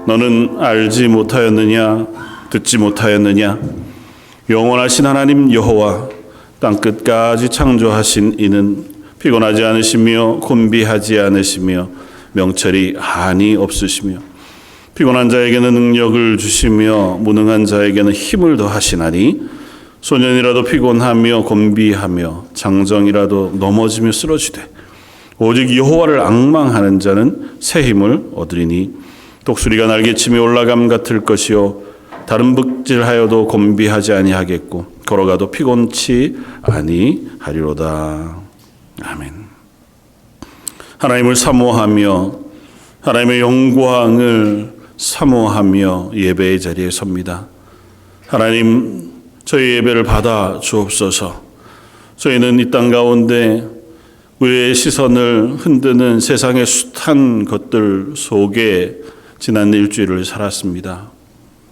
너는 알지 못하였느냐? 듣지 못하였느냐? 영원하신 하나님 여호와 땅끝까지 창조하신 이는 피곤하지 않으시며 곤비하지 않으시며 명철이 한이 없으시며 피곤한 자에게는 능력을 주시며 무능한 자에게는 힘을 더하시나니 소년이라도 피곤하며 곤비하며 장정이라도 넘어지며 쓰러지되 오직 여호와를 앙망하는 자는 새 힘을 얻으리니 독수리가 날개치며 올라감 같을 것이요 다른 북질하여도 곤비하지 아니하겠고 걸어가도 피곤치 아니하리로다. 아멘. 하나님을 사모하며 하나님의 영광을 사모하며 예배의 자리에 섭니다. 하나님, 저희 예배를 받아 주옵소서. 저희는 이 땅 가운데 우리의 시선을 흔드는 세상의 숱한 것들 속에 지난 일주일을 살았습니다.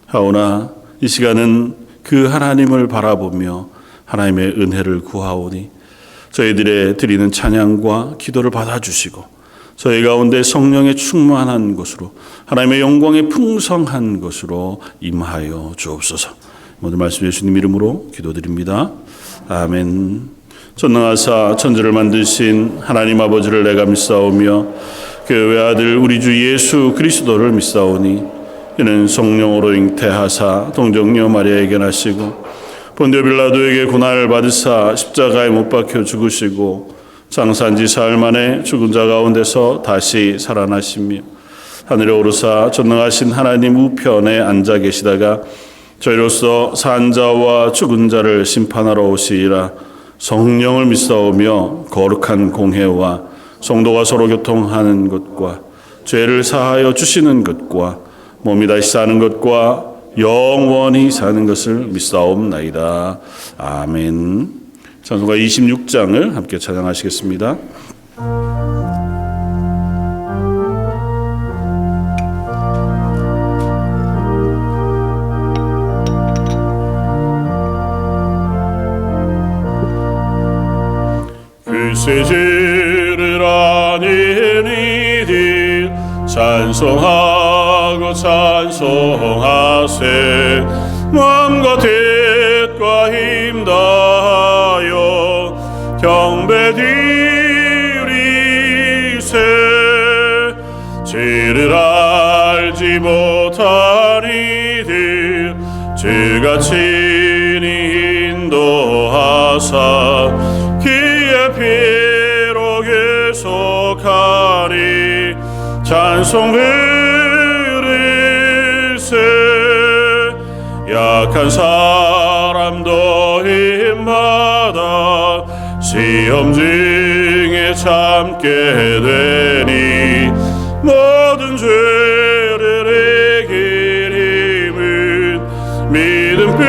하오나 이 시간은 그 하나님을 바라보며 하나님의 은혜를 구하오니 저희들의 드리는 찬양과 기도를 받아주시고 저희 가운데 성령의 충만한 것으로 하나님의 영광의 풍성한 것으로 임하여 주옵소서. 모든 말씀 예수님 이름으로 기도드립니다. 아멘. 전능하사 천지를 만드신 하나님 아버지를 내가 믿사오며 그 외아들 우리 주 예수 그리스도를 믿사오니 이는 성령으로 잉태하사 동정녀 마리아에게 나시고 본디오 빌라도에게 고난을 받으사 십자가에 못 박혀 죽으시고 장사한 지 사흘 만에 죽은 자 가운데서 다시 살아나시며 하늘에 오르사 전능하신 하나님 우편에 앉아 계시다가 저희로서 산 자와 죽은 자를 심판하러 오시리라. 성령을 믿사오며 거룩한 공회와 성도가 서로 교통하는 것과 죄를 사하여 주시는 것과 몸이 다시 사는 것과 영원히 사는 것을 믿사옵나이다. 아멘. 찬송가 26장을 함께 찬양하시겠습니다. 글쎄지를 아니니 찬송하고 찬송하세 마음과 뜻과 힘 다하여 경배드리세 지를 알지 못한 이들 주가 친히 인도하사 그의 피로 계속하리 찬송 부르세 약한 사람도 힘받아 시험 중에 참게 되니 모든 죄를 이길 힘은 믿음뿐이라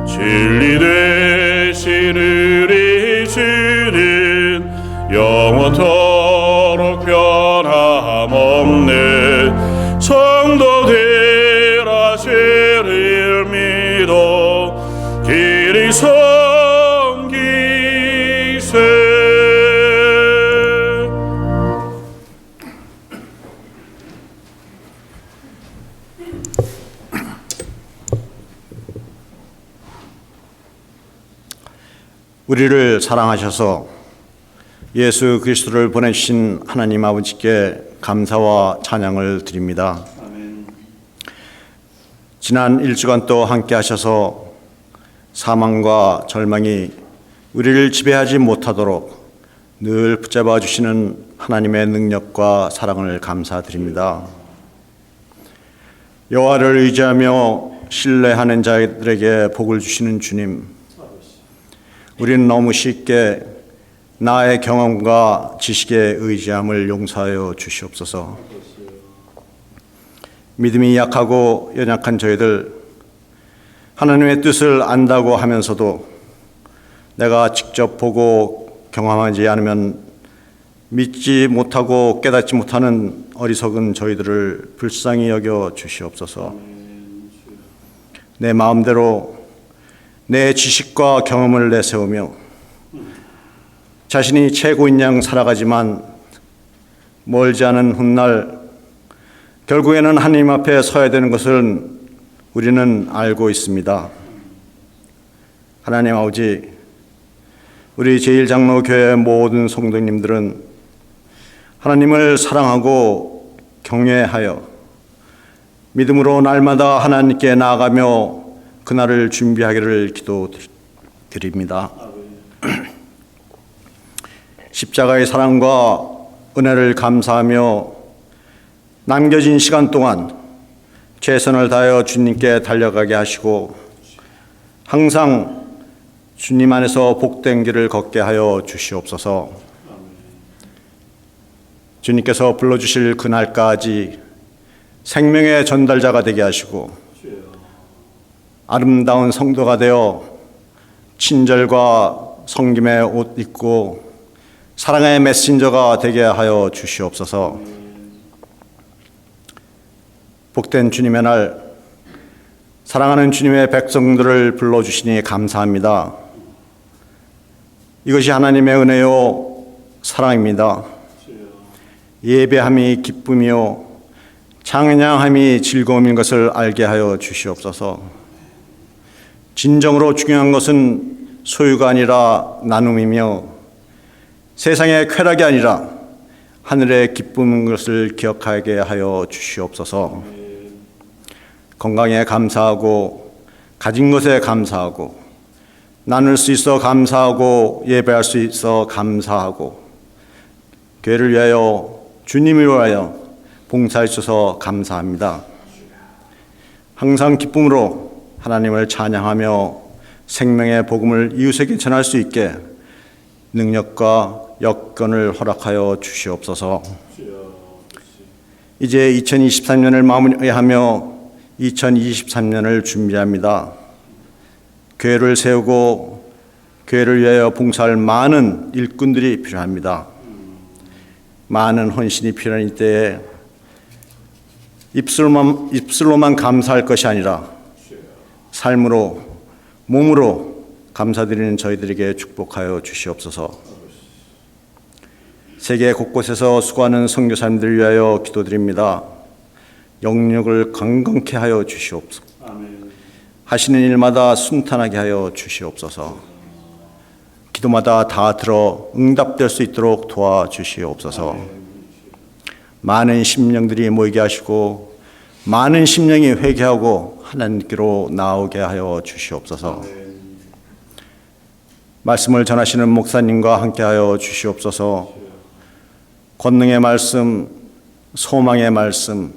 진리 되신 우리 주는 영원토록 변함없네 성도들아 주를 믿어 길이 섬기세. 우리를 사랑하셔서 예수 그리스도를 보내주신 하나님 아버지께 감사와 찬양을 드립니다. 아멘. 지난 일주간 또 함께 하셔서 사망과 절망이 우리를 지배하지 못하도록 늘 붙잡아 주시는 하나님의 능력과 사랑을 감사드립니다. 여호와를 의지하며 신뢰하는 자들에게 복을 주시는 주님, 우리는 너무 쉽게 나의 경험과 지식에 의지함을 용서하여 주시옵소서. 믿음이 약하고 연약한 저희들, 하나님의 뜻을 안다고 하면서도 내가 직접 보고 경험하지 않으면 믿지 못하고 깨닫지 못하는 어리석은 저희들을 불쌍히 여겨 주시옵소서. 내 마음대로 내 지식과 경험을 내세우며 자신이 최고인 양 살아가지만 멀지 않은 훗날 결국에는 하나님 앞에 서야 되는 것을 우리는 알고 있습니다. 하나님 아버지, 우리 제1장로교회 모든 성도님들은 하나님을 사랑하고 경외하여 믿음으로 날마다 하나님께 나아가며 그날을 준비하기를 기도드립니다. 십자가의 사랑과 은혜를 감사하며 남겨진 시간 동안 최선을 다하여 주님께 달려가게 하시고 항상 주님 안에서 복된 길을 걷게 하여 주시옵소서. 주님께서 불러주실 그날까지 생명의 전달자가 되게 하시고 아름다운 성도가 되어 친절과 섬김의 옷 입고 사랑의 메신저가 되게 하여 주시옵소서. 복된 주님의 날 사랑하는 주님의 백성들을 불러주시니 감사합니다. 이것이 하나님의 은혜요 사랑입니다. 예배함이 기쁨이요 찬양함이 즐거움인 것을 알게 하여 주시옵소서. 진정으로 중요한 것은 소유가 아니라 나눔이며 세상의 쾌락이 아니라 하늘의 기쁨인 것을 기억하게 하여 주시옵소서. 건강에 감사하고 가진 것에 감사하고 나눌 수 있어 감사하고 예배할 수 있어 감사하고 교회를 위하여 주님을 위하여 봉사해 주셔서 감사합니다. 항상 기쁨으로 하나님을 찬양하며 생명의 복음을 이웃에게 전할 수 있게 능력과 여건을 허락하여 주시옵소서. 이제 2023년을 마무리하며 2023년을 준비합니다. 교회를 세우고 교회를 위하여 봉사할 많은 일꾼들이 필요합니다. 많은 헌신이 필요한 이때에 입술로만 감사할 것이 아니라 삶으로 몸으로 감사드리는 저희들에게 축복하여 주시옵소서. 세계 곳곳에서 수고하는 선교사님들을 위하여 기도드립니다. 영역을 강건케 하여 주시옵소서. 하시는 일마다 순탄하게 하여 주시옵소서. 기도마다 다 들어 응답될 수 있도록 도와주시옵소서. 많은 심령들이 모이게 하시고 많은 심령이 회개하고 하나님께로 나오게 하여 주시옵소서. 말씀을 전하시는 목사님과 함께하여 주시옵소서. 권능의 말씀, 소망의 말씀,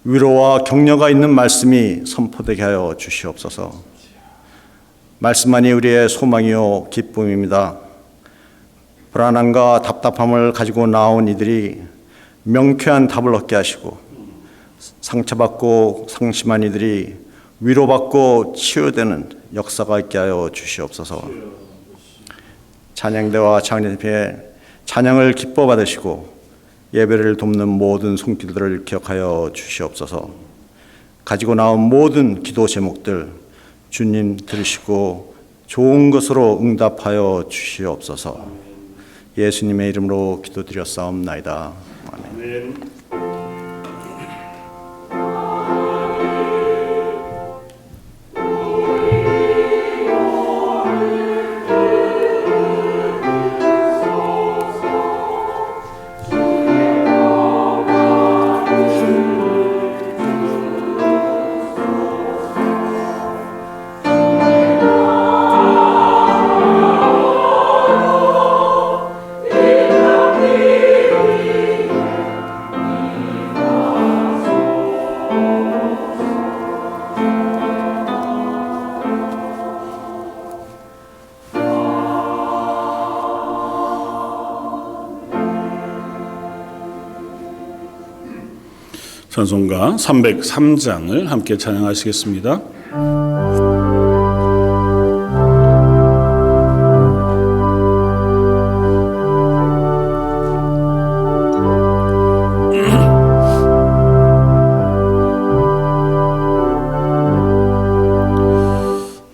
위로와 격려가 있는 말씀이 선포되게 하여 주시옵소서. 말씀만이 우리의 소망이요 기쁨입니다. 불안함과 답답함을 가지고 나온 이들이 명쾌한 답을 얻게 하시고 상처받고 상심한 이들이 위로받고 치유되는 역사가 있게 하여 주시옵소서. 찬양대와 찬양대표의 찬양을 기뻐 받으시고 예배를 돕는 모든 손길들을 기억하여 주시옵소서. 가지고 나온 모든 기도 제목들 주님 들으시고 좋은 것으로 응답하여 주시옵소서. 예수님의 이름으로 기도드렸사옵나이다. 아멘. 찬송가 303장을 함께 찬양하시겠습니다.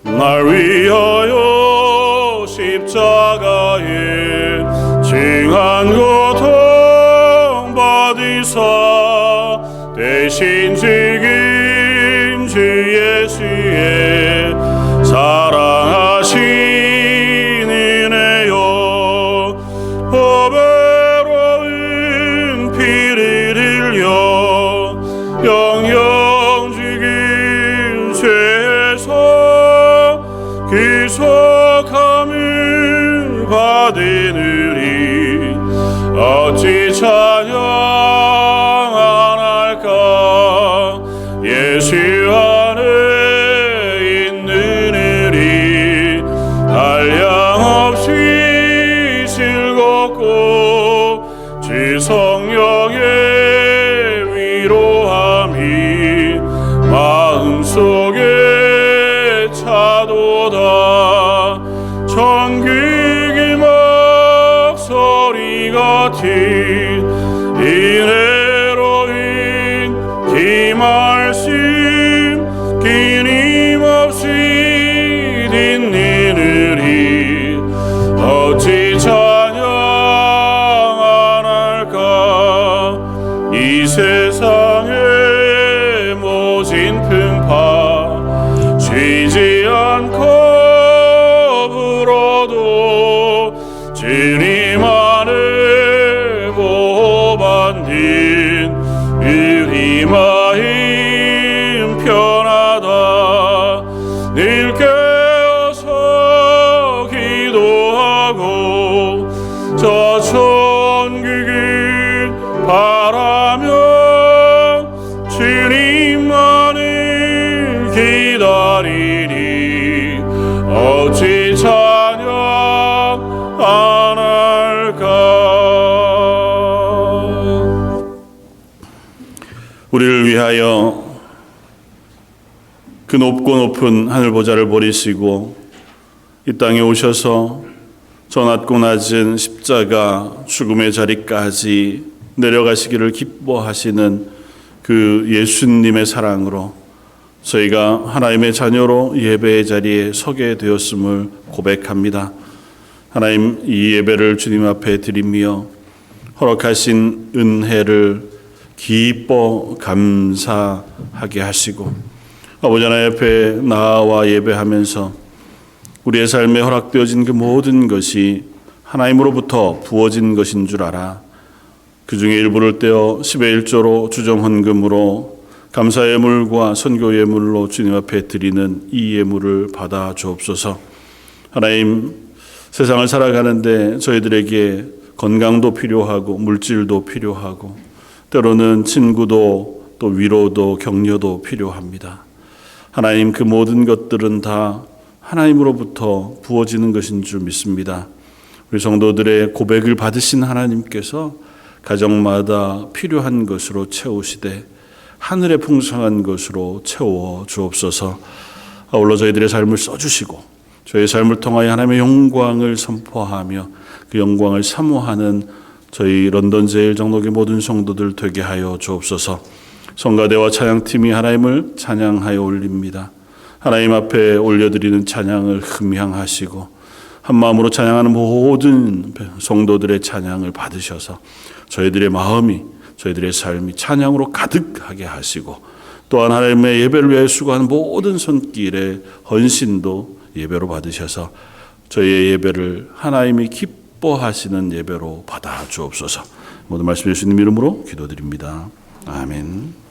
날 위하여 십자가에 징한 고통 주사 대신 즐긴 주 예수의 사랑하신 은혜여 보배로운 피를 흘려 영영 죽인 죄에서 구속함을 받으느니 어찌 찬양 안 할까 예수 안에 있는 일이 한량없이 즐겁고 주 성령의 위로함이 마음속에 차도다 천국의 목소리 같은 은혜로운 그 말씀 끊임없이 듣느니 어찌 찬양 안 할까 이 세상의 모진 풍파 쉬지 않고 불어도 주님 안에 보호받는 우리 마음 편하다 늘 깨어서 기도하고 저 천국을 바라며 주님만을 기다리니 어찌 찬양 안 할까 우리를 위하여 그 높고 높은 하늘 보좌를 버리시고 이 땅에 오셔서 저 낮고 낮은 십자가 죽음의 자리까지 내려가시기를 기뻐하시는 그 예수님의 사랑으로 저희가 하나님의 자녀로 예배의 자리에 서게 되었음을 고백합니다. 하나님, 이 예배를 주님 앞에 드리며 허락하신 은혜를 기뻐 감사하게 하시고 아버지 하나님 앞에 나와 예배하면서 우리의 삶에 허락되어진 그 모든 것이 하나님으로부터 부어진 것인 줄 알아 그 중에 일부를 떼어 10의 1조로 주정헌금으로 감사 예물과 선교 예물로 주님 앞에 드리는 이 예물을 받아 주옵소서. 하나님, 세상을 살아가는데 저희들에게 건강도 필요하고 물질도 필요하고 때로는 친구도 또 위로도 격려도 필요합니다. 하나님, 그 모든 것들은 다 하나님으로부터 부어지는 것인 줄 믿습니다. 우리 성도들의 고백을 받으신 하나님께서 가정마다 필요한 것으로 채우시되 하늘의 풍성한 것으로 채워 주옵소서. 아울러 저희들의 삶을 써주시고 저희의 삶을 통하여 하나님의 영광을 선포하며 그 영광을 사모하는 저희 런던 제일장로교 모든 성도들 되게 하여 주옵소서. 성가대와 찬양팀이 하나님을 찬양하여 올립니다. 하나님 앞에 올려드리는 찬양을 흠향하시고 한 마음으로 찬양하는 모든 성도들의 찬양을 받으셔서 저희들의 마음이 저희들의 삶이 찬양으로 가득하게 하시고 또한 하나님의 예배를 위해 수고하는 모든 손길의 헌신도 예배로 받으셔서 저희의 예배를 하나님이 기뻐하시는 예배로 받아 주옵소서. 모든 말씀 예수님 이름으로 기도드립니다. 아멘.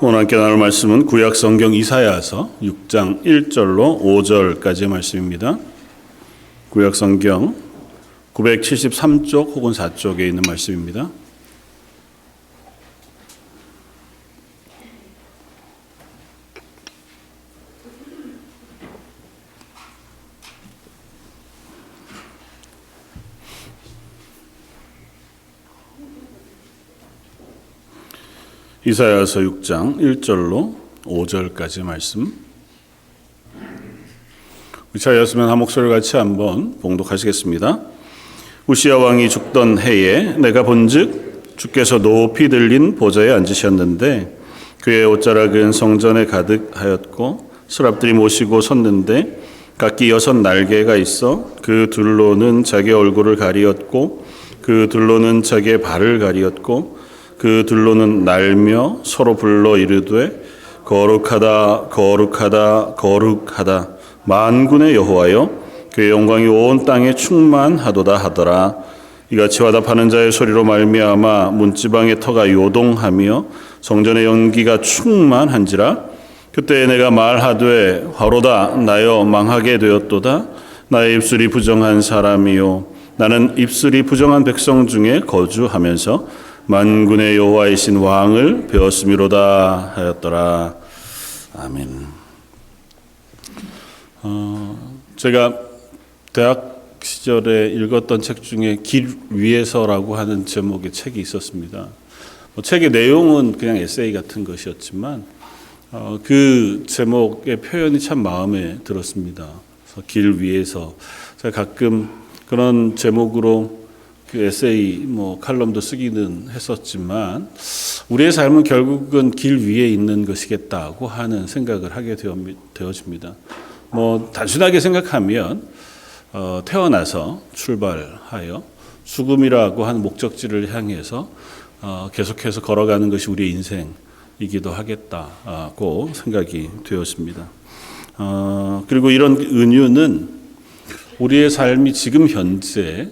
오늘 함께 나눌 말씀은 구약 성경 이사야서 6장 1절로 5절까지의 말씀입니다. 구약 성경 973쪽 혹은 4쪽에 있는 말씀입니다. 이사야서 6장 1절로 5절까지 말씀. 이사야서면 한 목소리 같이 한번 봉독하시겠습니다. 우시야 왕이 죽던 해에 내가 본즉 주께서 높이 들린 보좌에 앉으셨는데 그의 옷자락은 성전에 가득하였고 서랍들이 모시고 섰는데 각기 6 날개가 있어 그 둘로는 자기 얼굴을 가리었고 그 둘로는 자기의 발을 가리었고 그 둘로는 날며 서로 불러 이르되 거룩하다 거룩하다 거룩하다 만군의 여호와여 그의 영광이 온 땅에 충만하도다 하더라. 이같이 화답하는 자의 소리로 말미암아 문지방의 터가 요동하며 성전의 연기가 충만한지라. 그때 내가 말하되 화로다 나여 망하게 되었도다. 나의 입술이 부정한 사람이요 나는 입술이 부정한 백성 중에 거주하면서 만군의 여호와이신 왕을 배웠음이로다 하였더라. 아멘. 제가 대학 시절에 읽었던 책 중에 길 위에서라고 하는 제목의 책이 있었습니다. 책의 내용은 그냥 에세이 같은 것이었지만 그 제목의 표현이 참 마음에 들었습니다. 그래서 길 위에서 제가 가끔 그런 제목으로 그 에세이 칼럼도 쓰기는 했었지만 우리의 삶은 결국은 길 위에 있는 것이겠다고 하는 생각을 하게 되어집니다. 단순하게 생각하면 태어나서 출발하여 죽음이라고 하는 목적지를 향해서 계속해서 걸어가는 것이 우리의 인생이기도 하겠다고 생각이 되었습니다. 그리고 이런 은유는 우리의 삶이 지금 현재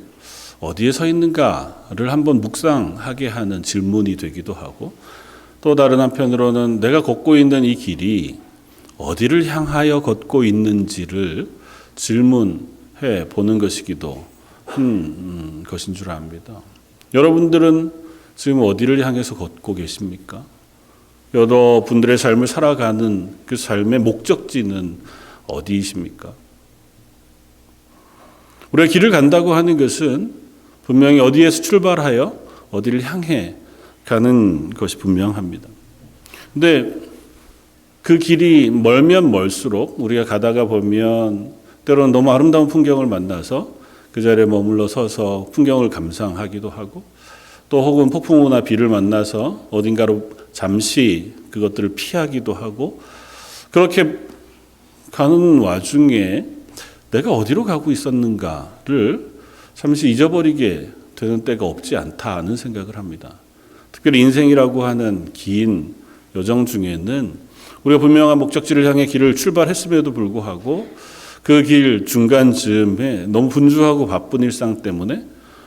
어디에 서 있는가를 한번 묵상하게 하는 질문이 되기도 하고 또 다른 한편으로는 내가 걷고 있는 이 길이 어디를 향하여 걷고 있는지를 질문해 보는 것이기도 한 것인 줄 압니다. 여러분들은 지금 어디를 향해서 걷고 계십니까? 여러분들의 삶을 살아가는 그 삶의 목적지는 어디이십니까? 우리가 길을 간다고 하는 것은 분명히 어디에서 출발하여 어디를 향해 가는 것이 분명합니다. 근데 그 길이 멀면 멀수록 우리가 가다가 보면 때로는 너무 아름다운 풍경을 만나서 그 자리에 머물러 서서 풍경을 감상하기도 하고 또 혹은 폭풍우나 비를 만나서 어딘가로 잠시 그것들을 피하기도 하고 그렇게 가는 와중에 내가 어디로 가고 있었는가를 잠시 잊어버리게 되는 때가 없지 않다는 생각을 합니다. 특별히 인생이라고 하는 긴 여정 중에는 우리가 분명한 목적지를 향해 길을 출발했음에도 불구하고 그 길 중간쯤에 너무 분주하고 바쁜 일상 때문에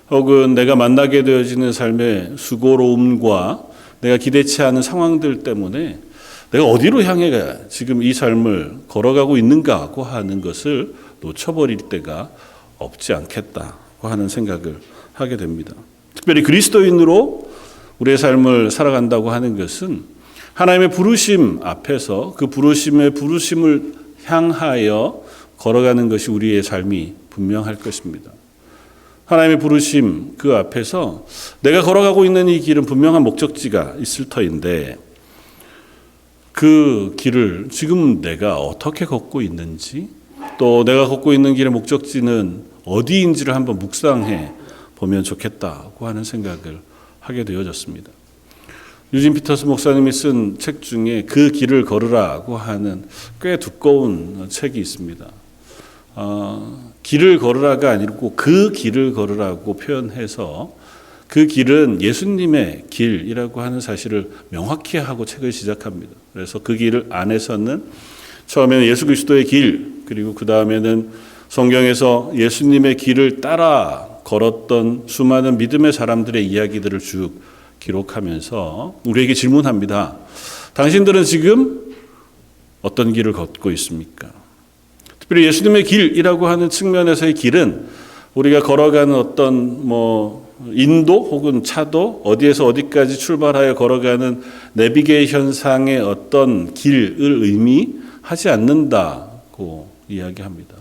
혹은 내가 만나게 되어지는 삶의 수고로움과 내가 기대치 않은 상황들 때문에 내가 어디로 향해 지금 이 삶을 걸어가고 있는가고 하는 것을 놓쳐버릴 때가 없지 않겠다고 하는 생각을 하게 됩니다. 특별히 그리스도인으로 우리의 삶을 살아간다고 하는 것은 하나님의 부르심 앞에서 그 부르심을 향하여 걸어가는 것이 우리의 삶이 분명할 것입니다. 하나님의 부르심 그 앞에서 내가 걸어가고 있는 이 길은 분명한 목적지가 있을 터인데 그 길을 지금 내가 어떻게 걷고 있는지 또 내가 걷고 있는 길의 목적지는 어디인지를 한번 묵상해 보면 좋겠다고 하는 생각을 하게 되어졌습니다. 유진 피터스 목사님이 쓴 책 중에 그 길을 걸으라고 하는 꽤 두꺼운 책이 있습니다. 길을 걸으라가 아니고 그 길을 걸으라고 표현해서 그 길은 예수님의 길이라고 하는 사실을 명확히 하고 책을 시작합니다. 그래서 그 길 안에서는 처음에는 예수 그리스도의 길, 그리고 그 다음에는 성경에서 예수님의 길을 따라 걸었던 수많은 믿음의 사람들의 이야기들을 쭉 기록하면서 우리에게 질문합니다. 당신들은 지금 어떤 길을 걷고 있습니까? 특별히 예수님의 길이라고 하는 측면에서의 길은 우리가 걸어가는 어떤 인도 혹은 차도 어디에서 어디까지 출발하여 걸어가는 내비게이션상의 어떤 길을 의미하지 않는다고 이야기합니다.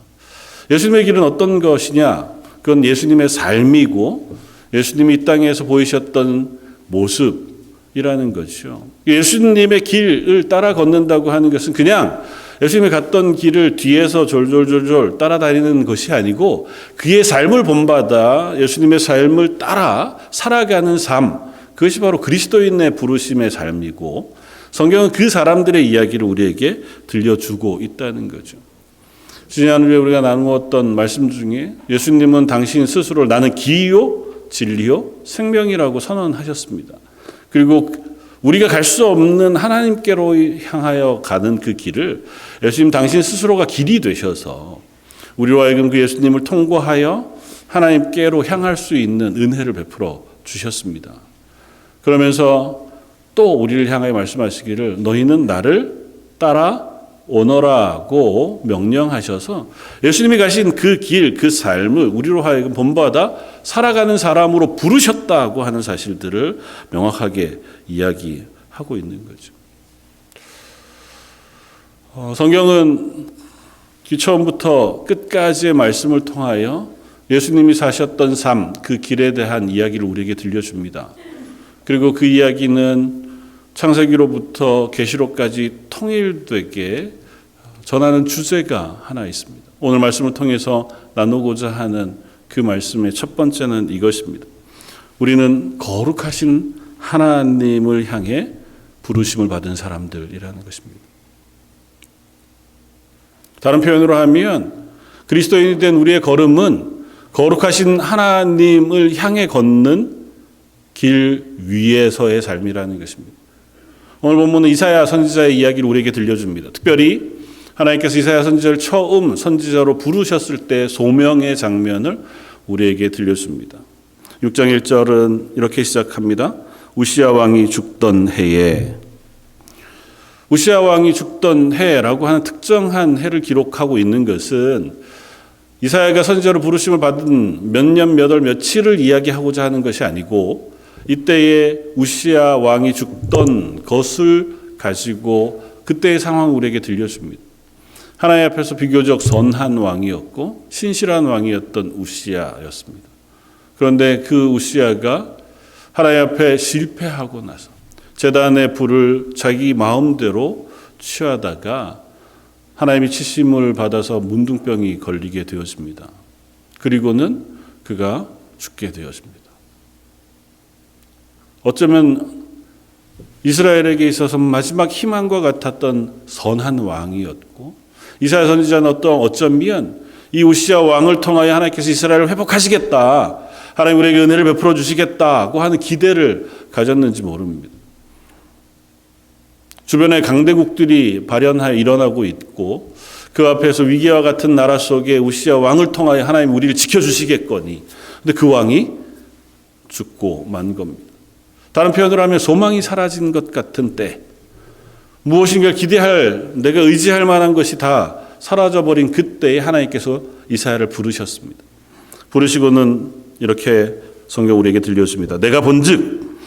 예수님의 길은 어떤 것이냐? 그건 예수님의 삶이고 예수님이 이 땅에서 보이셨던 모습이라는 거죠. 예수님의 길을 따라 걷는다고 하는 것은 그냥 예수님이 갔던 길을 뒤에서 졸졸졸졸 따라다니는 것이 아니고 그의 삶을 본받아 예수님의 삶을 따라 살아가는 삶, 그것이 바로 그리스도인의 부르심의 삶이고 성경은 그 사람들의 이야기를 우리에게 들려주고 있다는 거죠. 지난주에 우리가 나누었던 말씀 중에 예수님은 당신 스스로 나는 길이요 진리요 생명이라고 선언하셨습니다. 그리고 우리가 갈 수 없는 하나님께로 향하여 가는 그 길을 예수님 당신 스스로가 길이 되셔서 우리로 하여금 그 예수님을 통과하여 하나님께로 향할 수 있는 은혜를 베풀어 주셨습니다. 그러면서 또 우리를 향하여 말씀하시기를 너희는 나를 따라 오너라고 명령하셔서 예수님이 가신 그 길, 그 삶을 우리로 하여금 본받아 살아가는 사람으로 부르셨다고 하는 사실들을 명확하게 이야기하고 있는 거죠. 성경은 처음부터 끝까지의 말씀을 통하여 예수님이 사셨던 삶, 그 길에 대한 이야기를 우리에게 들려줍니다. 그리고 그 이야기는 창세기로부터 계시록까지 통일되게 전하는 주제가 하나 있습니다. 오늘 말씀을 통해서 나누고자 하는 그 말씀의 첫 번째는 이것입니다. 우리는 거룩하신 하나님을 향해 부르심을 받은 사람들이라는 것입니다. 다른 표현으로 하면 그리스도인이 된 우리의 걸음은 거룩하신 하나님을 향해 걷는 길 위에서의 삶이라는 것입니다. 오늘 본문은 이사야 선지자의 이야기를 우리에게 들려줍니다. 특별히 하나님께서 이사야 선지자를 처음 선지자로 부르셨을 때 소명의 장면을 우리에게 들려줍니다. 6장 1절은 이렇게 시작합니다. 우시야 왕이 죽던 해에, 우시야 왕이 죽던 해라고 하는 특정한 해를 기록하고 있는 것은 이사야가 선지자로 부르심을 받은 몇 년, 몇 월, 며칠을 이야기하고자 하는 것이 아니고 이때에 우시야 왕이 죽던 것을 가지고 그때의 상황을 우리에게 들려줍니다. 하나님 앞에서 비교적 선한 왕이었고 신실한 왕이었던 우시야였습니다. 그런데 그 우시야가 하나님 앞에 실패하고 나서 제단의 불을 자기 마음대로 취하다가 하나님이 치심을 받아서 문둥병이 걸리게 되었습니다. 그리고는 그가 죽게 되었습니다. 어쩌면 이스라엘에게 있어서 마지막 희망과 같았던 선한 왕이었고, 이사야 선지자는 어쩌면 이 우시야 왕을 통하여 하나님께서 이스라엘을 회복하시겠다, 하나님 우리에게 은혜를 베풀어 주시겠다고 하는 기대를 가졌는지 모릅니다. 주변에 강대국들이 발현하여 일어나고 있고, 그 앞에서 위기와 같은 나라 속에 우시야 왕을 통하여 하나님 우리를 지켜주시겠거니, 근데 그 왕이 죽고 만 겁니다. 다른 표현으로 하면 소망이 사라진 것 같은 때, 무엇인가 기대할, 내가 의지할 만한 것이 다 사라져버린 그때에 하나님께서 이사야를 부르셨습니다. 부르시고는 이렇게 성경 우리에게 들려줍니다. 내가 본즉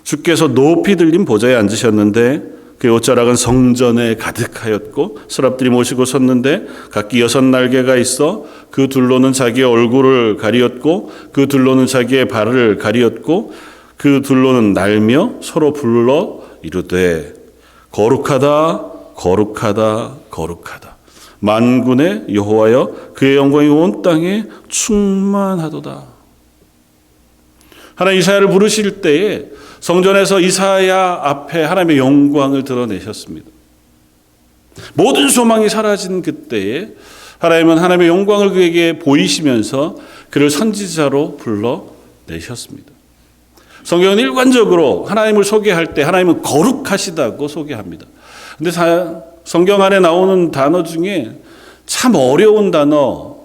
주께서 높이 들린 보좌에 앉으셨는데 그의 옷자락은 성전에 가득하였고, 서랍들이 모시고 섰는데 각기 6날개가 있어 그 둘로는 자기의 얼굴을 가리었고 그 둘로는 자기의 발을 가리었고 그 둘로는 날며 서로 불러 이르되 거룩하다 거룩하다 거룩하다 만군의 여호와여, 그의 영광이 온 땅에 충만하도다. 하나님 이사야를 부르실 때에 성전에서 이사야 앞에 하나님의 영광을 드러내셨습니다. 모든 소망이 사라진 그때에 하나님은 하나님의 영광을 그에게 보이시면서 그를 선지자로 불러내셨습니다. 성경은 일관적으로 하나님을 소개할 때 하나님은 거룩하시다고 소개합니다. 근데 성경 안에 나오는 단어 중에 참 어려운 단어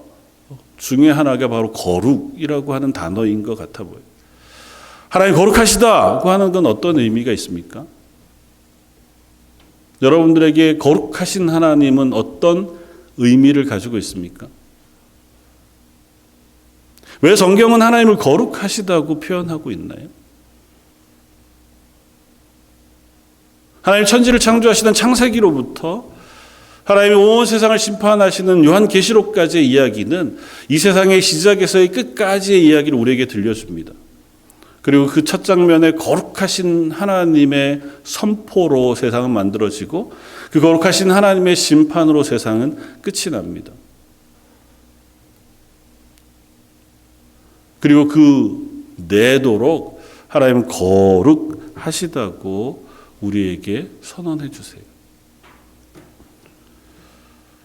중에 하나가 바로 거룩이라고 하는 단어인 것 같아 보여요. 하나님 거룩하시다고 하는 건 어떤 의미가 있습니까? 여러분들에게 거룩하신 하나님은 어떤 의미를 가지고 있습니까? 왜 성경은 하나님을 거룩하시다고 표현하고 있나요? 하나님 천지를 창조하시던 창세기로부터 하나님이 온 세상을 심판하시는 요한계시록까지의 이야기는 이 세상의 시작에서의 끝까지의 이야기를 우리에게 들려줍니다. 그리고 그 첫 장면에 거룩하신 하나님의 선포로 세상은 만들어지고 그 거룩하신 하나님의 심판으로 세상은 끝이 납니다. 그리고 그 내도록 하나님은 거룩하시다고 우리에게 선언해 주세요.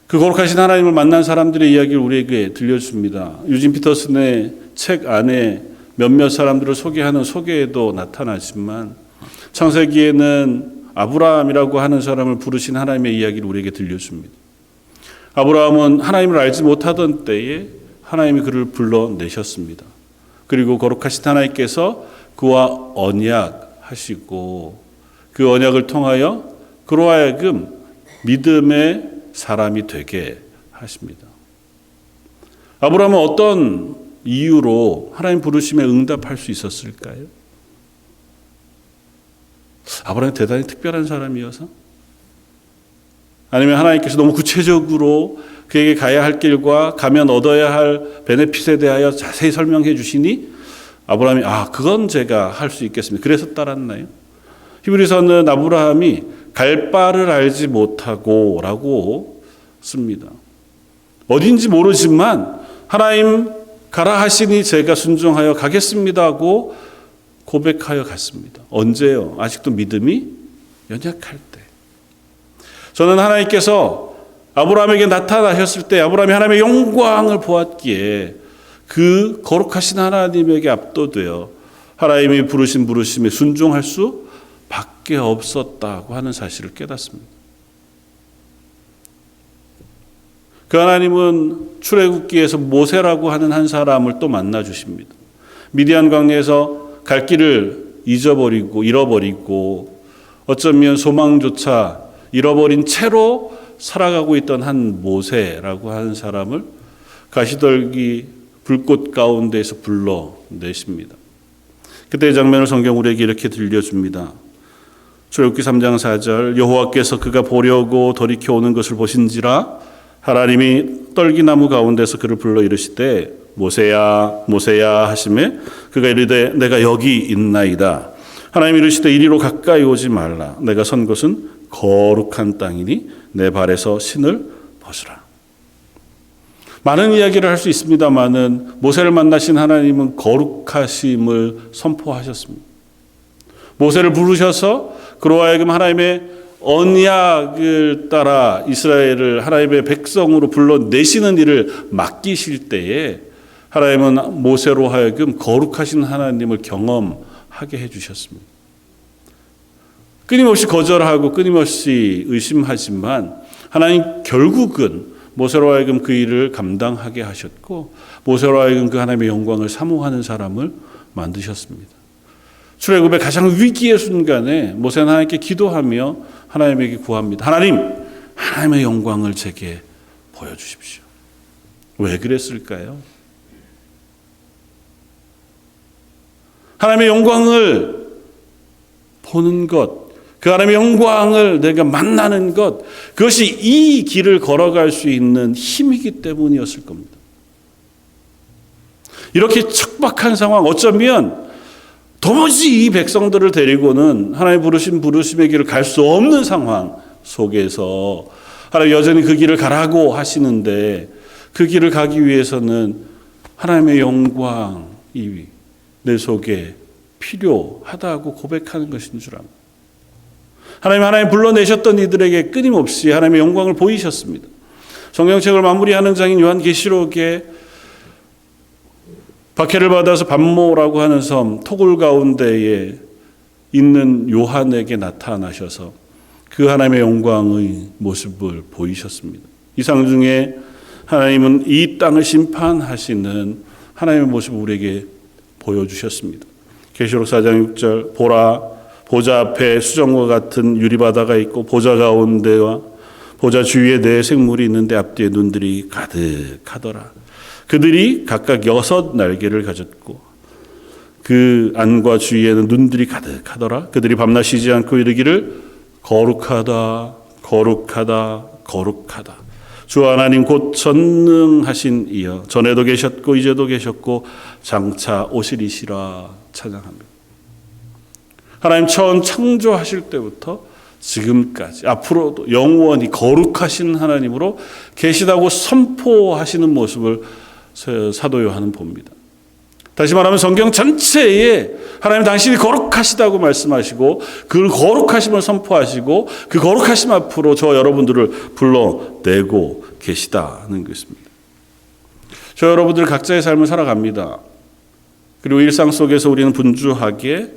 그 거룩하신 하나님을 만난 사람들의 이야기를 우리에게 들려줍니다. 유진 피터슨의 책 안에 몇몇 사람들을 소개하는 소개에도 나타나지만 창세기에는 아브라함이라고 하는 사람을 부르신 하나님의 이야기를 우리에게 들려줍니다. 아브라함은 하나님을 알지 못하던 때에 하나님이 그를 불러내셨습니다. 그리고 거룩하신 하나님께서 그와 언약하시고 그 언약을 통하여 그로 하여금 믿음의 사람이 되게 하십니다. 아브라함은 어떤 이유로 하나님 부르심에 응답할 수 있었을까요? 아브라함이 대단히 특별한 사람이어서? 아니면 하나님께서 너무 구체적으로 그에게 가야 할 길과 가면 얻어야 할 베네핏에 대하여 자세히 설명해 주시니 아브라함이 그건 제가 할 수 있겠습니다. 그래서 따랐나요? 히브리서는 아브라함이 갈 바를 알지 못하고 라고 씁니다. 어딘지 모르지만 하나님 가라 하시니 제가 순종하여 가겠습니다 하고 고백하여 갔습니다. 언제요? 아직도 믿음이 연약할 때. 저는 하나님께서 아브라함에게 나타나셨을 때 아브라함이 하나님의 영광을 보았기에 그 거룩하신 하나님에게 압도되어 하나님이 부르신 부르심에 순종할 수 밖에 없었다고 하는 사실을 깨닫습니다. 그 하나님은 출애굽기에서 모세라고 하는 한 사람을 또 만나 주십니다. 미디안 광야에서 갈 길을 잃어버리고 어쩌면 소망조차 잃어버린 채로 살아가고 있던 한 모세라고 하는 사람을 가시떨기 불꽃 가운데에서 불러내십니다. 그때의 장면을 성경 우리에게 이렇게 들려줍니다. 출애굽기 3장 4절 여호와께서 그가 보려고 돌이켜 오는 것을 보신지라 하나님이 떨기나무 가운데서 그를 불러 이르시되 모세야 모세야 하시매 그가 이르되 내가 여기 있나이다. 하나님이 이르시되 이리로 가까이 오지 말라. 내가 선 곳은 거룩한 땅이니 내 발에서 신을 벗으라. 많은 이야기를 할 수 있습니다마는 모세를 만나신 하나님은 거룩하심을 선포하셨습니다. 모세를 부르셔서 그로 하여금 하나님의 언약을 따라 이스라엘을 하나님의 백성으로 불러내시는 일을 맡기실 때에 하나님은 모세로 하여금 거룩하신 하나님을 경험하게 해주셨습니다. 끊임없이 거절하고 끊임없이 의심하지만 하나님 결국은 모세로 하여금 그 일을 감당하게 하셨고 모세로 하여금 그 하나님의 영광을 사모하는 사람을 만드셨습니다. 출애굽의 가장 위기의 순간에 모세는 하나님께 기도하며 하나님에게 구합니다. 하나님의 영광을 제게 보여주십시오. 왜 그랬을까요? 하나님의 영광을 보는 것, 그 하나님의 영광을 내가 만나는 것, 그것이 이 길을 걸어갈 수 있는 힘이기 때문이었을 겁니다. 이렇게 척박한 상황, 어쩌면 도무지 이 백성들을 데리고는 하나님 부르심의 길을 갈 수 없는 상황 속에서 하나님 여전히 그 길을 가라고 하시는데 그 길을 가기 위해서는 하나님의 영광이 내 속에 필요하다고 고백하는 것인 줄 압니다. 하나님 불러내셨던 이들에게 끊임없이 하나님의 영광을 보이셨습니다. 성경책을 마무리하는 장인 요한계시록에 박해를 받아서 반모라고 하는 섬 토굴 가운데에 있는 요한에게 나타나셔서 그 하나님의 영광의 모습을 보이셨습니다. 이상 중에 하나님은 이 땅을 심판하시는 하나님의 모습을 우리에게 보여주셨습니다. 계시록 4장 6절 보라 보좌 앞에 수정과 같은 유리바다가 있고 보좌 가운데와 보좌 주위에 네 생물이 있는데 앞뒤에 눈들이 가득하더라. 그들이 각각 6 날개를 가졌고 그 안과 주위에는 눈들이 가득하더라. 그들이 밤낮 쉬지 않고 이르기를 거룩하다 거룩하다 거룩하다. 주 하나님 곧 전능하신 이여 전에도 계셨고 이제도 계셨고 장차 오시리시라 찬양합니다. 하나님 처음 창조하실 때부터 지금까지 앞으로도 영원히 거룩하신 하나님으로 계시다고 선포하시는 모습을 사도 요한은 봅니다. 다시 말하면 성경 전체에 하나님 당신이 거룩하시다고 말씀하시고 그 거룩하심을 선포하시고 그 거룩하심 앞으로 저 여러분들을 불러내고 계시다는 것입니다. 저 여러분들 각자의 삶을 살아갑니다. 그리고 일상 속에서 우리는 분주하게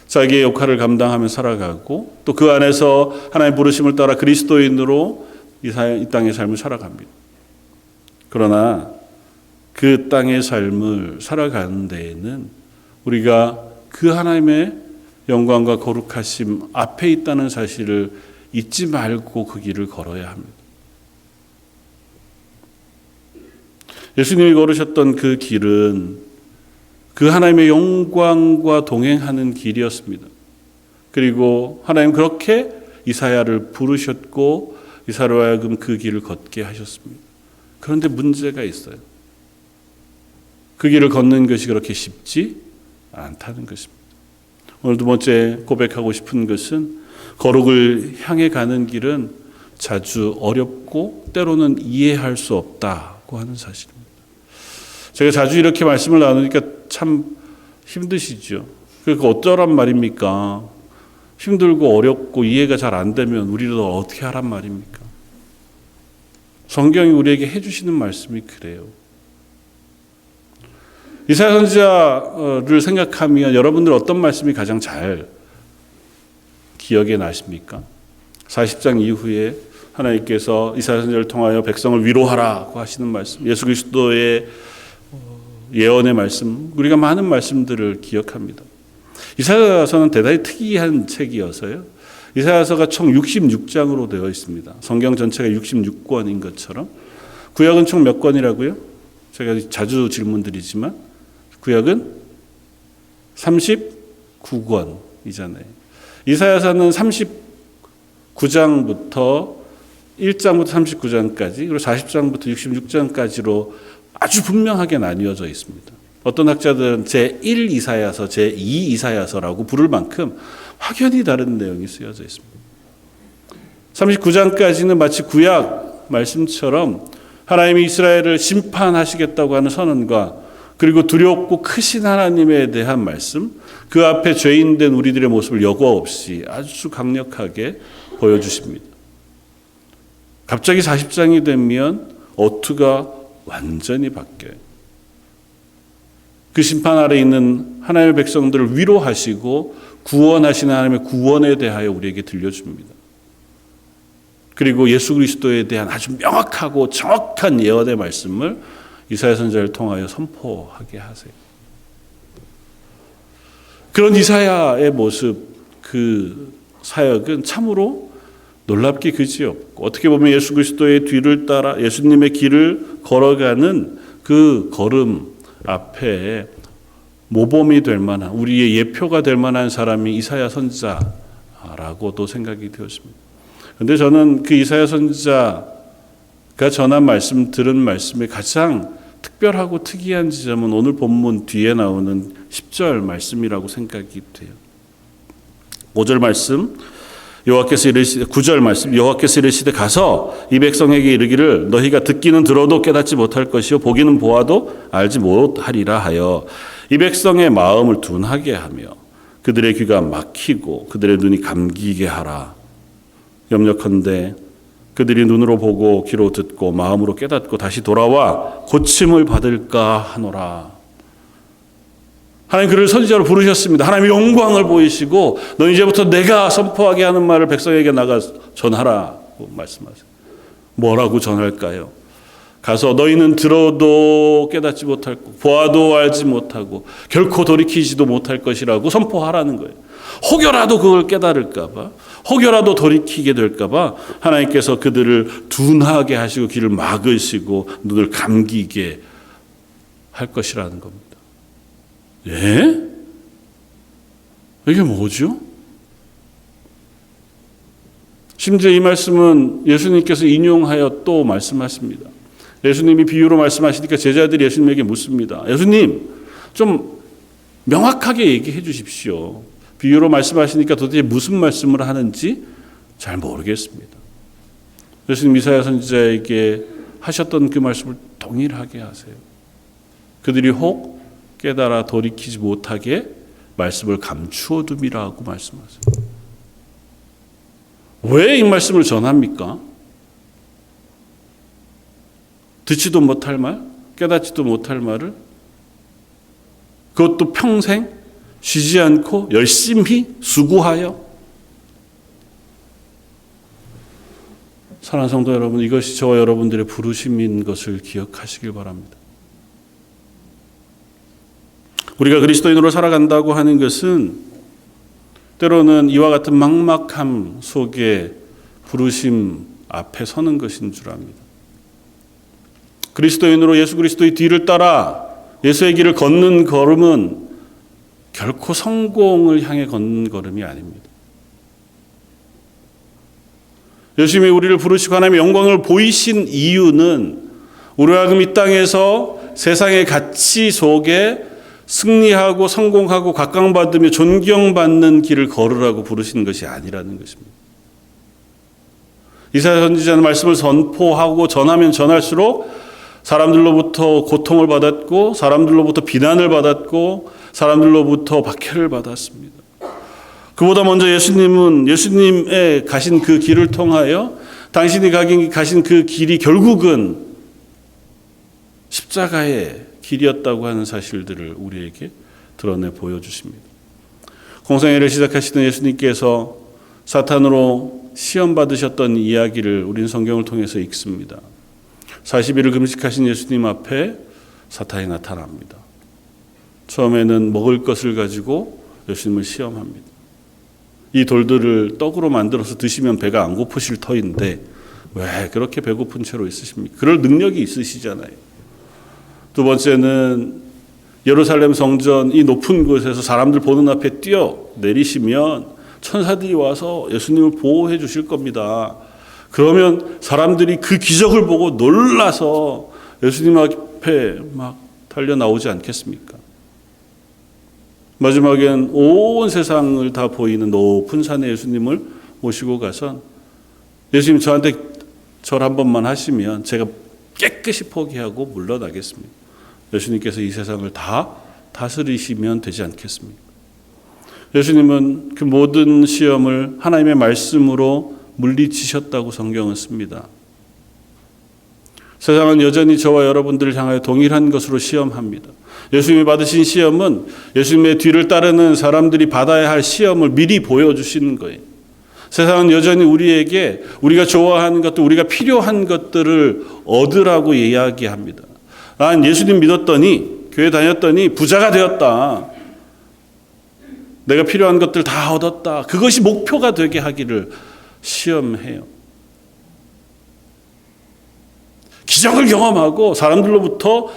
자기의 역할을 감당하며 살아가고 또 그 안에서 하나님의 부르심을 따라 그리스도인으로 이 땅의 삶을 살아갑니다. 그러나 그 땅의 삶을 살아가는 데에는 우리가 그 하나님의 영광과 거룩하심 앞에 있다는 사실을 잊지 말고 그 길을 걸어야 합니다. 예수님이 걸으셨던 그 길은 그 하나님의 영광과 동행하는 길이었습니다. 그리고 하나님 그렇게 이사야를 부르셨고 이사야로 하여금 그 길을 걷게 하셨습니다. 그런데 문제가 있어요. 그 길을 걷는 것이 그렇게 쉽지 않다는 것입니다. 오늘 2번째 고백하고 싶은 것은 거룩을 향해 가는 길은 자주 어렵고 때로는 이해할 수 없다고 하는 사실입니다. 제가 자주 이렇게 말씀을 나누니까 참 힘드시죠. 그러니까 어쩌란 말입니까? 힘들고 어렵고 이해가 잘 안 되면 우리를 어떻게 하란 말입니까? 성경이 우리에게 해주시는 말씀이 그래요. 이사야 선지자를 생각하면 여러분들 어떤 말씀이 가장 잘 기억에 나십니까? 40장 이후에 하나님께서 이사야 선지자를 통하여 백성을 위로하라고 하시는 말씀, 예수 그리스도의 예언의 말씀, 우리가 많은 말씀들을 기억합니다. 이사야서는 대단히 특이한 책이어서요. 이사야서가 총 66장으로 되어 있습니다. 성경 전체가 66권인 것처럼. 구약은 총 몇 권이라고요? 제가 자주 질문드리지만 구약은 39권이잖아요. 이사야서는 39장부터 1장부터 39장까지 그리고 40장부터 66장까지로 아주 분명하게 나뉘어져 있습니다. 어떤 학자들은 제1 이사야서, 제2 이사야서라고 부를 만큼 확연히 다른 내용이 쓰여져 있습니다. 39장까지는 마치 구약 말씀처럼 하나님이 이스라엘을 심판하시겠다고 하는 선언과 그리고 두렵고 크신 하나님에 대한 말씀, 그 앞에 죄인된 우리들의 모습을 여과 없이 아주 강력하게 보여주십니다. 갑자기 40장이 되면 어투가 완전히 바뀌어요. 그 심판 아래 있는 하나님의 백성들을 위로하시고 구원하시는 하나님의 구원에 대하여 우리에게 들려줍니다. 그리고 예수 그리스도에 대한 아주 명확하고 정확한 예언의 말씀을 이사야 선지자를 통하여 선포하게 하세요. 그런 이사야의 모습, 그 사역은 참으로 놀랍게 그지없고 어떻게 보면 예수 그리스도의 뒤를 따라 예수님의 길을 걸어가는 그 걸음 앞에 모범이 될 만한, 우리의 예표가 될 만한 사람이 이사야 선지자라고도 생각이 되었습니다. 그런데 저는 그 이사야 선지자가 전한 말씀, 들은 말씀의 가장 특별하고 특이한 지점은 오늘 본문 뒤에 나오는 10절 말씀이라고 생각이 돼요. 5절 말씀, 여호와께서 이르시되, 9절 말씀, 여호와께서 이르시되 가서 이 백성에게 이르기를 너희가 듣기는 들어도 깨닫지 못할 것이요 보기는 보아도 알지 못하리라 하여 이 백성의 마음을 둔하게 하며 그들의 귀가 막히고 그들의 눈이 감기게 하라. 염려컨대 그들이 눈으로 보고 귀로 듣고 마음으로 깨닫고 다시 돌아와 고침을 받을까 하노라. 하나님 그를 선지자로 부르셨습니다. 하나님의 영광을 보이시고 너 이제부터 내가 선포하게 하는 말을 백성에게 나가 전하라고 말씀하세요. 뭐라고 전할까요? 가서 너희는 들어도 깨닫지 못할 것, 보아도 알지 못하고 결코 돌이키지도 못할 것이라고 선포하라는 거예요. 혹여라도 그걸 깨달을까 봐, 혹여라도 돌이키게 될까 봐 하나님께서 그들을 둔하게 하시고 귀를 막으시고 눈을 감기게 할 것이라는 겁니다. 예? 이게 뭐죠? 심지어 이 말씀은 예수님께서 인용하여 또 말씀하십니다. 예수님이 비유로 말씀하시니까 제자들이 예수님에게 묻습니다. 예수님, 좀 명확하게 얘기해 주십시오. 비유로 말씀하시니까 도대체 무슨 말씀을 하는지 잘 모르겠습니다. 예수님 이사야 선지자에게 하셨던 그 말씀을 동일하게 하세요. 그들이 혹 깨달아 돌이키지 못하게 말씀을 감추어 둠이라고 말씀하세요. 왜 이 말씀을 전합니까? 듣지도 못할 말, 깨닫지도 못할 말을 그것도 평생 쉬지 않고 열심히 수고하여. 사랑하는 성도 여러분, 이것이 저와 여러분들의 부르심인 것을 기억하시길 바랍니다. 우리가 그리스도인으로 살아간다고 하는 것은 때로는 이와 같은 막막함 속에 부르심 앞에 서는 것인 줄 압니다. 그리스도인으로 예수 그리스도의 뒤를 따라 예수의 길을 걷는 걸음은 결코 성공을 향해 걷는 걸음이 아닙니다. 예수님이 우리를 부르시고 하나님의 영광을 보이신 이유는 우리와 하여금 이 땅에서 세상의 가치 속에 승리하고 성공하고 각광받으며 존경받는 길을 걸으라고 부르시는 것이 아니라는 것입니다. 이사야 선지자는 말씀을 선포하고 전하면 전할수록 사람들로부터 고통을 받았고 사람들로부터 비난을 받았고 사람들로부터 박해를 받았습니다. 그보다 먼저 예수님의 가신 그 길을 통하여 당신이 가신 그 길이 결국은 십자가의 길이었다고 하는 사실들을 우리에게 드러내 보여주십니다. 공생애를 시작하시던 예수님께서 사탄으로 시험받으셨던 이야기를 우리는 성경을 통해서 읽습니다. 40일을 금식하신 예수님 앞에 사탄이 나타납니다. 처음에는 먹을 것을 가지고 예수님을 시험합니다. 이 돌들을 떡으로 만들어서 드시면 배가 안 고프실 터인데 왜 그렇게 배고픈 채로 있으십니까? 그럴 능력이 있으시잖아요. 두 번째는 예루살렘 성전 이 높은 곳에서 사람들 보는 앞에 뛰어 내리시면 천사들이 와서 예수님을 보호해 주실 겁니다. 그러면 사람들이 그 기적을 보고 놀라서 예수님 앞에 막 달려 나오지 않겠습니까? 마지막엔 온 세상을 다 보이는 높은 산에 예수님을 모시고 가선 예수님 저한테 절 한 번만 하시면 제가 깨끗이 포기하고 물러나겠습니다. 예수님께서 이 세상을 다 다스리시면 되지 않겠습니까? 예수님은 그 모든 시험을 하나님의 말씀으로 물리치셨다고 성경은 씁니다. 세상은 여전히 저와 여러분들을 향하여 동일한 것으로 시험합니다. 예수님이 받으신 시험은 예수님의 뒤를 따르는 사람들이 받아야 할 시험을 미리 보여주시는 거예요. 세상은 여전히 우리에게 우리가 좋아하는 것들, 우리가 필요한 것들을 얻으라고 이야기합니다. 난 예수님 믿었더니, 교회 다녔더니 부자가 되었다. 내가 필요한 것들 다 얻었다. 그것이 목표가 되게 하기를 시험해요. 기적을 경험하고 사람들로부터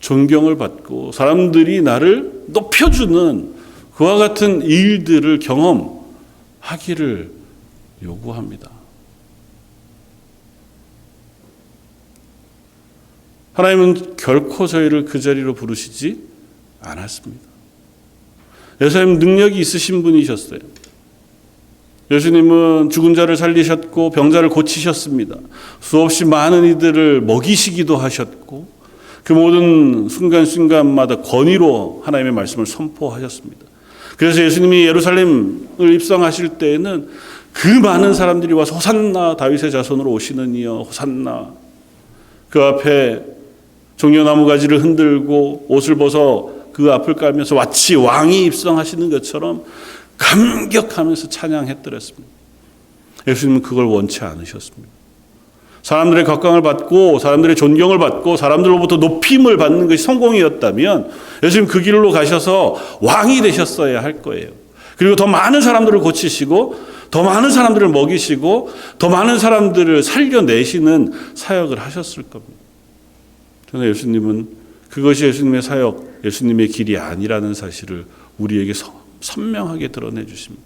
존경을 받고 사람들이 나를 높여주는 그와 같은 일들을 경험하기를 요구합니다. 하나님은 결코 저희를 그 자리로 부르시지 않았습니다. 예수님 능력이 있으신 분이셨어요. 예수님은 죽은 자를 살리셨고 병자를 고치셨습니다. 수없이 많은 이들을 먹이시기도 하셨고 그 모든 순간순간마다 권위로 하나님의 말씀을 선포하셨습니다. 그래서 예수님이 예루살렘을 입성하실 때에는 그 많은 사람들이 와서 호산나 다윗의 자손으로 오시는 이여 호산나, 그 앞에 종려나무 가지를 흔들고 옷을 벗어 그 앞을 깔면서 마치 왕이 입성하시는 것처럼 감격하면서 찬양했더랬습니다. 예수님은 그걸 원치 않으셨습니다. 사람들의 각광을 받고 사람들의 존경을 받고 사람들로부터 높임을 받는 것이 성공이었다면 예수님 그 길로 가셔서 왕이 되셨어야 할 거예요. 그리고 더 많은 사람들을 고치시고 더 많은 사람들을 먹이시고 더 많은 사람들을 살려내시는 사역을 하셨을 겁니다. 그러나 예수님은 그것이 예수님의 사역, 예수님의 길이 아니라는 사실을 우리에게 선명하게 드러내 주십니다.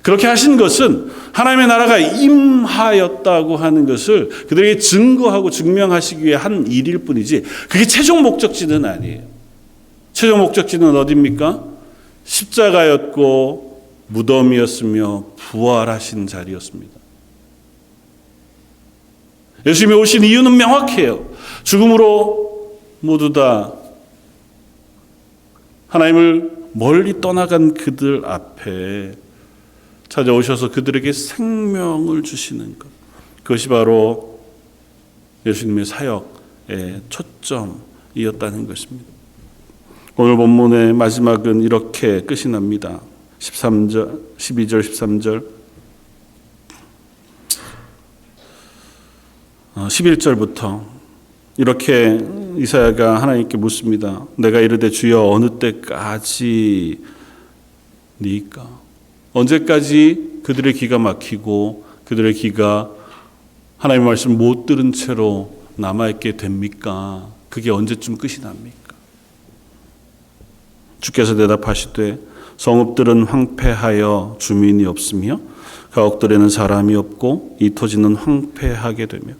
그렇게 하신 것은 하나님의 나라가 임하였다고 하는 것을 그들에게 증거하고 증명하시기 위해 한 일일 뿐이지 그게 최종 목적지는 아니에요. 최종 목적지는 어디입니까? 십자가였고 무덤이었으며 부활하신 자리였습니다. 예수님이 오신 이유는 명확해요. 죽음으로 모두 다 하나님을 멀리 떠나간 그들 앞에 찾아오셔서 그들에게 생명을 주시는 것. 그것이 바로 예수님의 사역의 초점이었다는 것입니다. 오늘 본문의 마지막은 이렇게 끝이 납니다. 13절, 12절, 13절, 11절부터 이렇게 이사야가 하나님께 묻습니다. 내가 이르되 주여 어느 때까지니까? 언제까지 그들의 귀가 막히고 그들의 귀가 하나님의 말씀을 못 들은 채로 남아있게 됩니까? 그게 언제쯤 끝이 납니까? 주께서 대답하시되 성읍들은 황폐하여 주민이 없으며 가옥들에는 사람이 없고 이 토지는 황폐하게 되며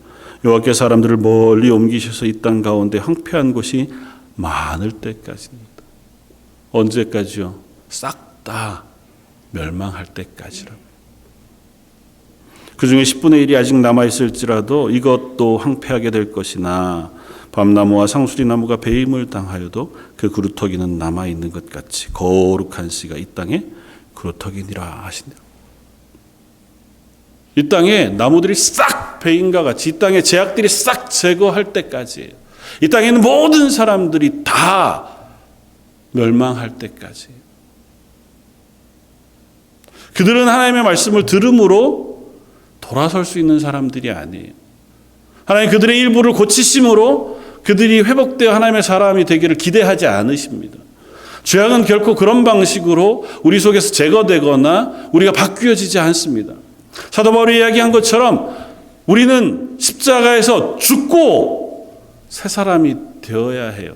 여호와께 사람들을 멀리 옮기셔서 이 땅 가운데 황폐한 곳이 많을 때까지입니다. 언제까지요? 싹 다 멸망할 때까지라. 그 중에 10분의 1이 아직 남아있을지라도 이것도 황폐하게 될 것이나 밤나무와 상수리나무가 배임을 당하여도 그 그루터기는 남아있는 것 같이 거룩한 씨가 이 땅에 그루터기니라 하시니라. 이 땅에 나무들이 싹 배임과 같이 이 땅의 제약들이 싹 제거할 때까지예요. 이 땅에 있는 모든 사람들이 다 멸망할 때까지. 그들은 하나님의 말씀을 들음으로 돌아설 수 있는 사람들이 아니에요. 하나님 그들의 일부를 고치심으로 그들이 회복되어 하나님의 사람이 되기를 기대하지 않으십니다. 죄악은 결코 그런 방식으로 우리 속에서 제거되거나 우리가 바뀌어지지 않습니다. 사도 바울이 이야기한 것처럼 우리는 십자가에서 죽고 새 사람이 되어야 해요.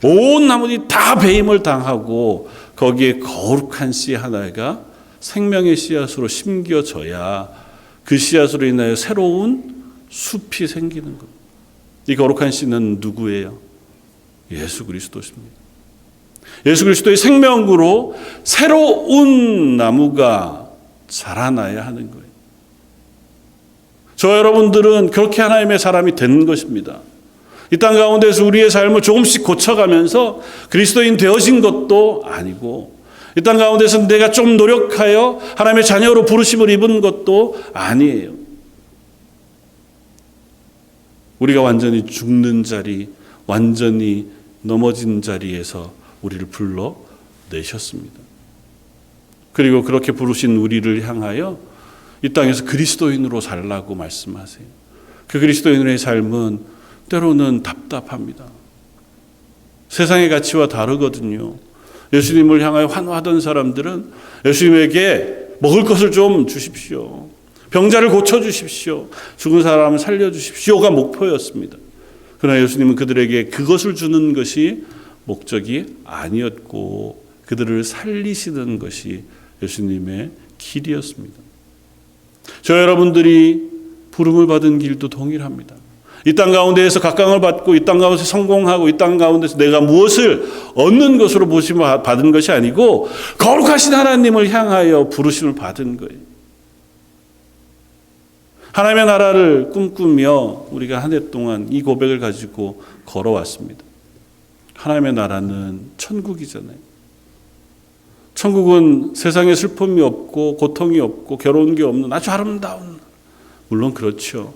온 나무들이 다 배임을 당하고 거기에 거룩한 씨 하나가 생명의 씨앗으로 심겨져야 그 씨앗으로 인하여 새로운 숲이 생기는 겁니다. 이 거룩한 씨는 누구예요? 예수 그리스도십니다. 예수 그리스도의 생명으로 새로운 나무가 자라나야 하는 거예요. 저 여러분들은 그렇게 하나님의 사람이 되는 것입니다. 이 땅 가운데서 우리의 삶을 조금씩 고쳐가면서 그리스도인 되어진 것도 아니고, 이 땅 가운데서 내가 좀 노력하여 하나님의 자녀로 부르심을 입은 것도 아니에요. 우리가 완전히 죽는 자리, 완전히 넘어진 자리에서 우리를 불러내셨습니다. 그리고 그렇게 부르신 우리를 향하여 이 땅에서 그리스도인으로 살라고 말씀하세요. 그 그리스도인의 삶은 때로는 답답합니다. 세상의 가치와 다르거든요. 예수님을 향하여 환호하던 사람들은 예수님에게 먹을 것을 좀 주십시오. 병자를 고쳐주십시오. 죽은 사람을 살려주십시오가 목표였습니다. 그러나 예수님은 그들에게 그것을 주는 것이 목적이 아니었고 그들을 살리시는 것이 예수님의 길이었습니다. 저 여러분들이 부름을 받은 길도 동일합니다. 이 땅 가운데에서 각광을 받고 이 땅 가운데서 성공하고 이 땅 가운데서 내가 무엇을 얻는 것으로 부르심을 받은 것이 아니고 거룩하신 하나님을 향하여 부르심을 받은 거예요. 하나님의 나라를 꿈꾸며 우리가 한 해 동안 이 고백을 가지고 걸어왔습니다. 하나님의 나라는 천국이잖아요. 천국은 세상에 슬픔이 없고 고통이 없고 괴로운 게 없는 아주 아름다운, 물론 그렇죠.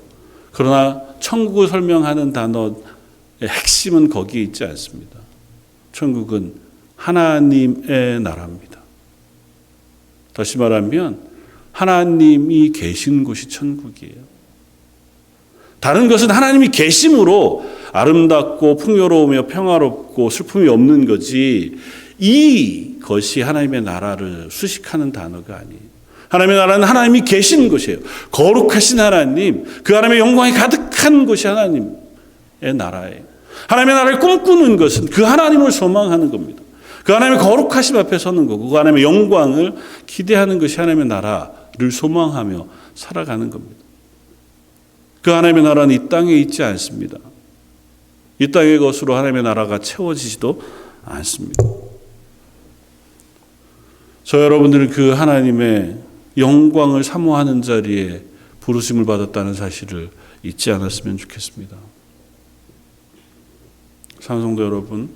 그러나 천국을 설명하는 단어의 핵심은 거기에 있지 않습니다. 천국은 하나님의 나라입니다. 다시 말하면 하나님이 계신 곳이 천국이에요. 다른 것은 하나님이 계심으로 아름답고 풍요로우며 평화롭고 슬픔이 없는 거지, 이것이 하나님의 나라를 수식하는 단어가 아니에요. 하나님의 나라는 하나님이 계신 곳이에요. 거룩하신 하나님, 그 하나님의 영광이 가득한 곳이 하나님의 나라예요. 하나님의 나라를 꿈꾸는 것은 그 하나님을 소망하는 겁니다. 그 하나님의 거룩하심 앞에 서는 거고 그 하나님의 영광을 기대하는 것이 하나님의 나라를 소망하며 살아가는 겁니다. 그 하나님의 나라는 이 땅에 있지 않습니다. 이 땅의 것으로 하나님의 나라가 채워지지도 않습니다. 저 여러분들은 그 하나님의 영광을 사모하는 자리에 부르심을 받았다는 사실을 잊지 않았으면 좋겠습니다. 사랑성도 여러분,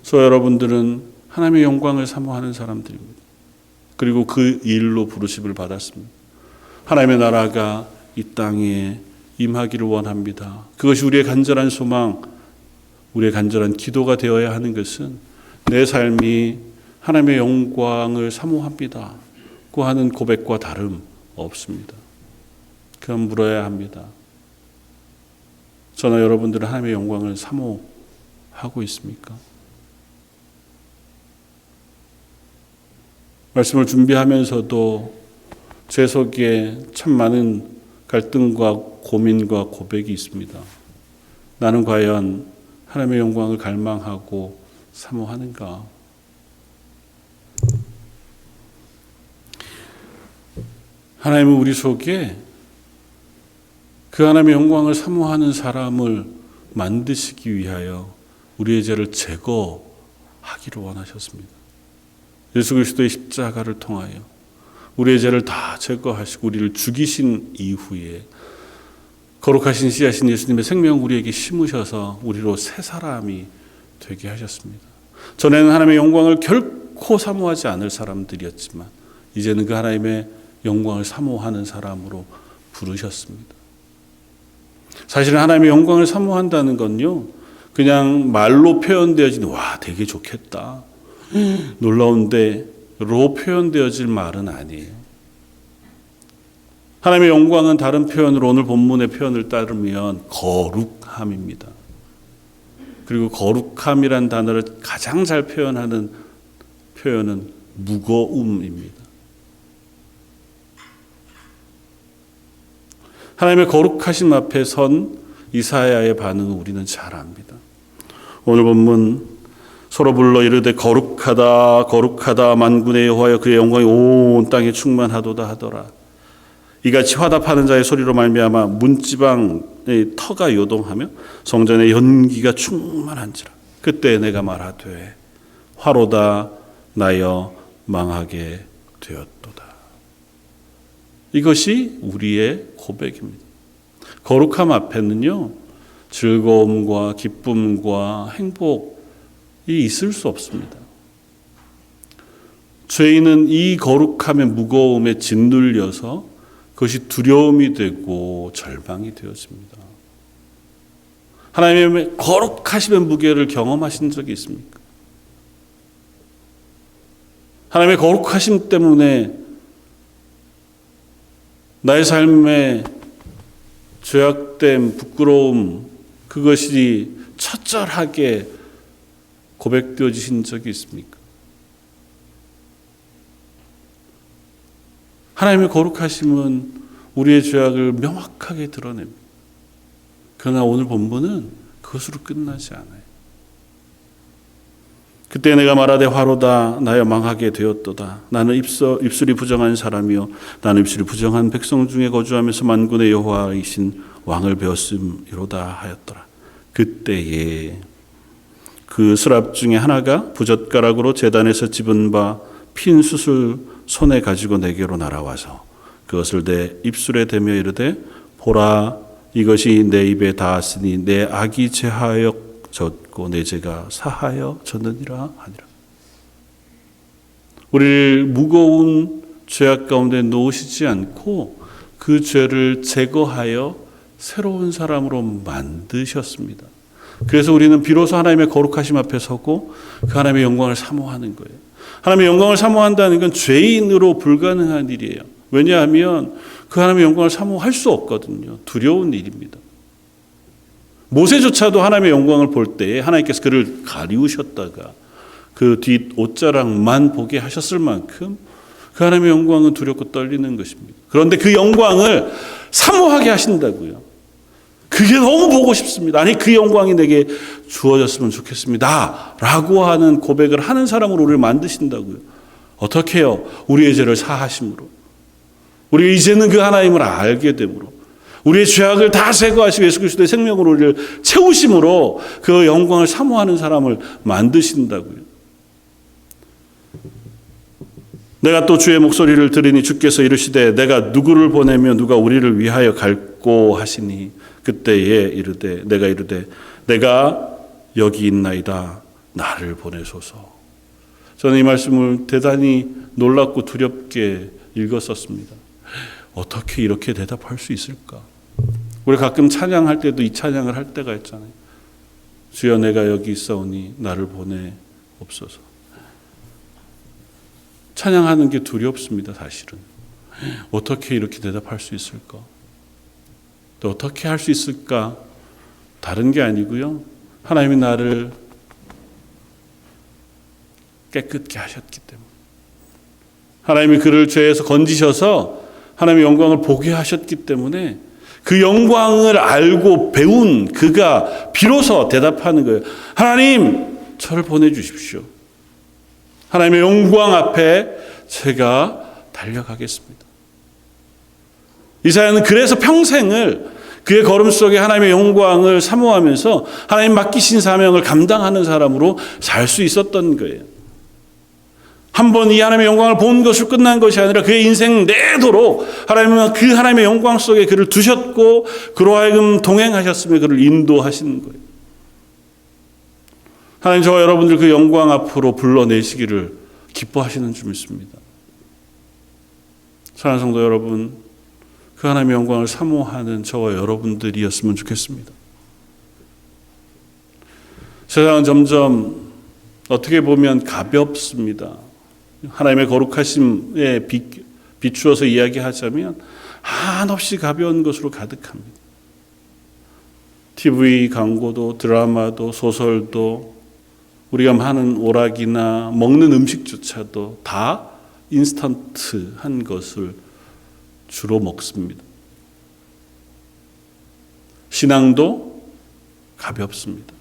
저 여러분들은 하나님의 영광을 사모하는 사람들입니다. 그리고 그 일로 부르심을 받았습니다. 하나님의 나라가 이 땅에 임하기를 원합니다. 그것이 우리의 간절한 소망, 우리의 간절한 기도가 되어야 하는 것은 내 삶이 하나님의 영광을 사모합니다 고 하는 고백과 다름 없습니다. 그럼 물어야 합니다. 저나 여러분들은 하나님의 영광을 사모하고 있습니까? 말씀을 준비하면서도 제 속에 참 많은 갈등과 고민과 고백이 있습니다. 나는 과연 하나님의 영광을 갈망하고 사모하는가? 하나님은 우리 속에 그 하나님의 영광을 사모하는 사람을 만드시기 위하여 우리의 죄를 제거하기를 원하셨습니다. 예수 그리스도의 십자가를 통하여 우리의 죄를 다 제거하시고 우리를 죽이신 이후에 거룩하신 씨하신 예수님의 생명 우리에게 심으셔서 우리로 새 사람이 되게 하셨습니다. 전에는 하나님의 영광을 결코 사모하지 않을 사람들이었지만 이제는 그 하나님의 영광을 사모하는 사람으로 부르셨습니다. 사실은 하나님의 영광을 사모한다는 건요, 그냥 말로 표현되어진 와 되게 좋겠다, 놀라운데로 표현되어질 말은 아니에요. 하나님의 영광은 다른 표현으로 오늘 본문의 표현을 따르면 거룩함입니다. 그리고 거룩함이란 단어를 가장 잘 표현하는 표현은 무거움입니다. 하나님의 거룩하심 앞에 선 이사야의 반응을 우리는 잘 압니다. 오늘 본문 서로 불러 이르되 거룩하다 거룩하다 만군의 여호와여 그의 영광이 온 땅에 충만하도다 하더라. 이같이 화답하는 자의 소리로 말미암아 문지방 터가 요동하며 성전의 연기가 충만한지라. 그때 내가 말하되 화로다 나여 망하게 되었도다. 이것이 우리의 고백입니다. 거룩함 앞에는요, 즐거움과 기쁨과 행복이 있을 수 없습니다. 죄인은 이 거룩함의 무거움에 짓눌려서 그것이 두려움이 되고 절망이 되어집니다. 하나님의 거룩하심의 무게를 경험하신 적이 있습니까? 하나님의 거룩하심 때문에 나의 삶에 죄악됨, 부끄러움, 그것이 처절하게 고백되어지신 적이 있습니까? 하나님의 거룩하심은 우리의 죄악을 명확하게 드러냅니다. 그러나 오늘 본문은 그것으로 끝나지 않아요. 그때 내가 말하되 화로다 나여 망하게 되었도다. 나는 입술이 부정한 사람이요 나는 입술이 부정한 백성 중에 거주하면서 만군의 여호와이신 왕을 배웠음이로다 하였더라. 그때에 그 스랍 중에 하나가 부젓가락으로 제단에서 집은 바 핀 숯을 손에 가지고 내게로 날아와서 그것을 내 입술에 대며 이르되 보라 이것이 내 입에 닿았으니 내 악이 제하여 졌고 내 죄가 사하여 졌느니라 하니라. 우리를 무거운 죄악 가운데 놓으시지 않고 그 죄를 제거하여 새로운 사람으로 만드셨습니다. 그래서 우리는 비로소 하나님의 거룩하심 앞에 서고 그 하나님의 영광을 사모하는 거예요. 하나님의 영광을 사모한다는 건 죄인으로 불가능한 일이에요. 왜냐하면 그 하나님의 영광을 사모할 수 없거든요. 두려운 일입니다. 모세조차도 하나님의 영광을 볼 때에 하나님께서 그를 가리우셨다가 그 뒷 옷자락만 보게 하셨을 만큼 그 하나님의 영광은 두렵고 떨리는 것입니다. 그런데 그 영광을 사모하게 하신다고요. 그게 너무 보고 싶습니다. 아니 그 영광이 내게 주어졌으면 좋겠습니다. 라고 하는 고백을 하는 사람으로 우리를 만드신다고요. 어떻게 해요? 우리의 죄를 사하심으로. 우리가 이제는 그 하나님을 알게 됨으로. 우리의 죄악을 다 제거하시고 예수 그리스도의 생명으로 우리를 채우심으로 그 영광을 사모하는 사람을 만드신다고요. 내가 또 주의 목소리를 들으니 주께서 이르시되 내가 누구를 보내며 누가 우리를 위하여 갈고 하시니 그때에 내가 이르되 내가 여기 있나이다 나를 보내소서. 저는 이 말씀을 대단히 놀랍고 두렵게 읽었었습니다. 어떻게 이렇게 대답할 수 있을까? 우리 가끔 찬양할 때도 이 찬양을 할 때가 있잖아요. 주여 내가 여기 있사오니 나를 보내옵소서. 찬양하는 게 두렵습니다. 사실은. 어떻게 이렇게 대답할 수 있을까? 또 어떻게 할 수 있을까? 다른 게 아니고요. 하나님이 나를 깨끗게 하셨기 때문에. 하나님이 그를 죄에서 건지셔서 하나님의 영광을 보게 하셨기 때문에 그 영광을 알고 배운 그가 비로소 대답하는 거예요. 하나님, 저를 보내주십시오. 하나님의 영광 앞에 제가 달려가겠습니다. 이사야는 그래서 평생을 그의 걸음 속에 하나님의 영광을 사모하면서 하나님 맡기신 사명을 감당하는 사람으로 살 수 있었던 거예요. 한 번 이 하나님의 영광을 본 것으로 끝난 것이 아니라 그의 인생 내도록 하나님은 그 하나님의 영광 속에 그를 두셨고 그로 하여금 동행하셨으며 그를 인도하시는 거예요. 하나님 저와 여러분들 그 영광 앞으로 불러내시기를 기뻐하시는 줄 믿습니다. 사랑하는 성도 여러분, 그 하나님의 영광을 사모하는 저와 여러분들이었으면 좋겠습니다. 세상은 점점 어떻게 보면 가볍습니다. 하나님의 거룩하심에 비추어서 이야기하자면 한없이 가벼운 것으로 가득합니다. TV 광고도 드라마도 소설도 우리가 하는 오락이나 먹는 음식조차도 다 인스턴트한 것을 주로 먹습니다. 신앙도 가볍습니다.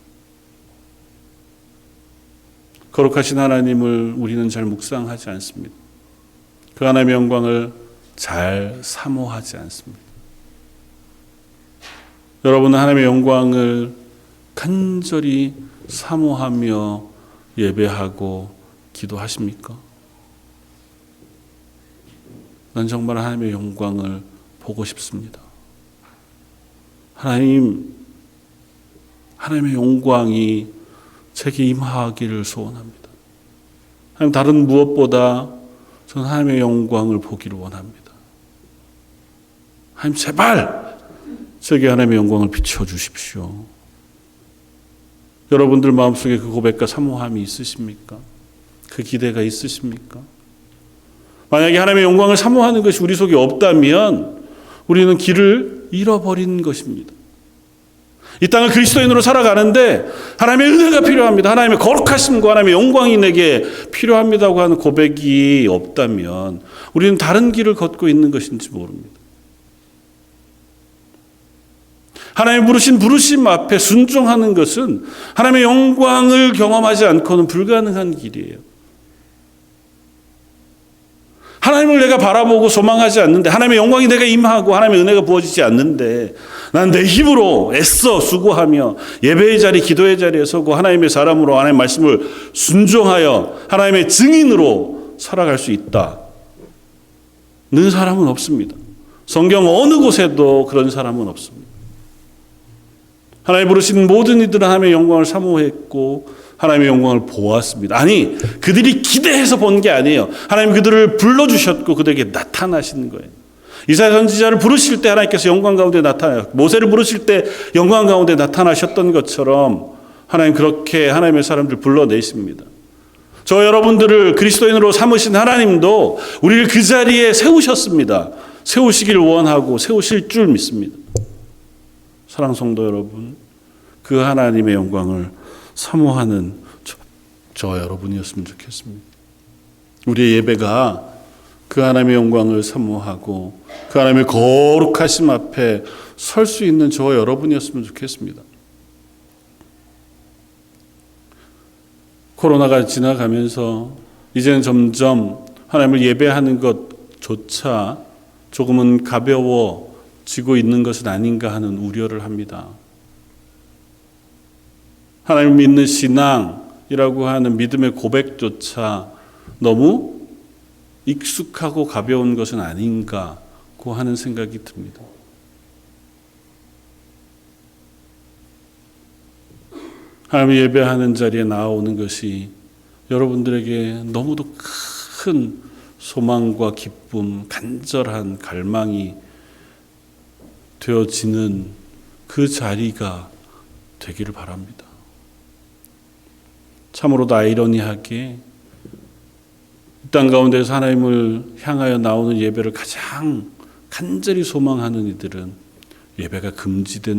거룩하신 하나님을 우리는 잘 묵상하지 않습니다. 그 하나님의 영광을 잘 사모하지 않습니다. 여러분은 하나님의 영광을 간절히 사모하며 예배하고 기도하십니까? 난 정말 하나님의 영광을 보고 싶습니다. 하나님의 영광이 제게 임하기를 소원합니다. 하나님, 다른 무엇보다 저는 하나님의 영광을 보기를 원합니다. 하나님, 제발 제게 하나님의 영광을 비춰주십시오. 여러분들 마음속에 그 고백과 사모함이 있으십니까? 그 기대가 있으십니까? 만약에 하나님의 영광을 사모하는 것이 우리 속에 없다면 우리는 길을 잃어버린 것입니다. 이 땅을 그리스도인으로 살아가는데 하나님의 은혜가 필요합니다. 하나님의 거룩하심과 하나님의 영광이 내게 필요합니다고 하는 고백이 없다면 우리는 다른 길을 걷고 있는 것인지 모릅니다. 하나님의 부르심 앞에 순종하는 것은 하나님의 영광을 경험하지 않고는 불가능한 길이에요. 하나님을 내가 바라보고 소망하지 않는데, 하나님의 영광이 내가 임하고 하나님의 은혜가 부어지지 않는데, 난 내 힘으로 애써 수고하며 예배의 자리, 기도의 자리에 서고 하나님의 사람으로 하나님의 말씀을 순종하여 하나님의 증인으로 살아갈 수 있다 는 사람은 없습니다. 성경 어느 곳에도 그런 사람은 없습니다. 하나님 부르신 모든 이들은 하나님의 영광을 사모했고 하나님의 영광을 보았습니다. 아니, 그들이 기대해서 본 게 아니에요. 하나님 그들을 불러주셨고 그들에게 나타나시는 거예요. 이사야 선지자를 부르실 때 하나님께서 영광 가운데 나타나요. 모세를 부르실 때 영광 가운데 나타나셨던 것처럼 하나님 그렇게 하나님의 사람들 불러내십니다. 저 여러분들을 그리스도인으로 삼으신 하나님도 우리를 그 자리에 세우셨습니다. 세우시길 원하고 세우실 줄 믿습니다. 사랑 성도 여러분, 그 하나님의 영광을 사모하는 저 여러분이었으면 좋겠습니다. 우리의 예배가 그 하나님의 영광을 사모하고 그 하나님의 거룩하심 앞에 설 수 있는 저 여러분이었으면 좋겠습니다. 코로나가 지나가면서 이제는 점점 하나님을 예배하는 것조차 조금은 가벼워지고 있는 것은 아닌가 하는 우려를 합니다. 하나님을 믿는 신앙이라고 하는 믿음의 고백조차 너무 익숙하고 가벼운 것은 아닌가고 하는 생각이 듭니다. 하나님 예배하는 자리에 나오는 것이 여러분들에게 너무도 큰 소망과 기쁨, 간절한 갈망이 되어지는 그 자리가 되기를 바랍니다. 참으로도 아이러니하게 이 땅 가운데서 하나님을 향하여 나오는 예배를 가장 간절히 소망하는 이들은 예배가 금지된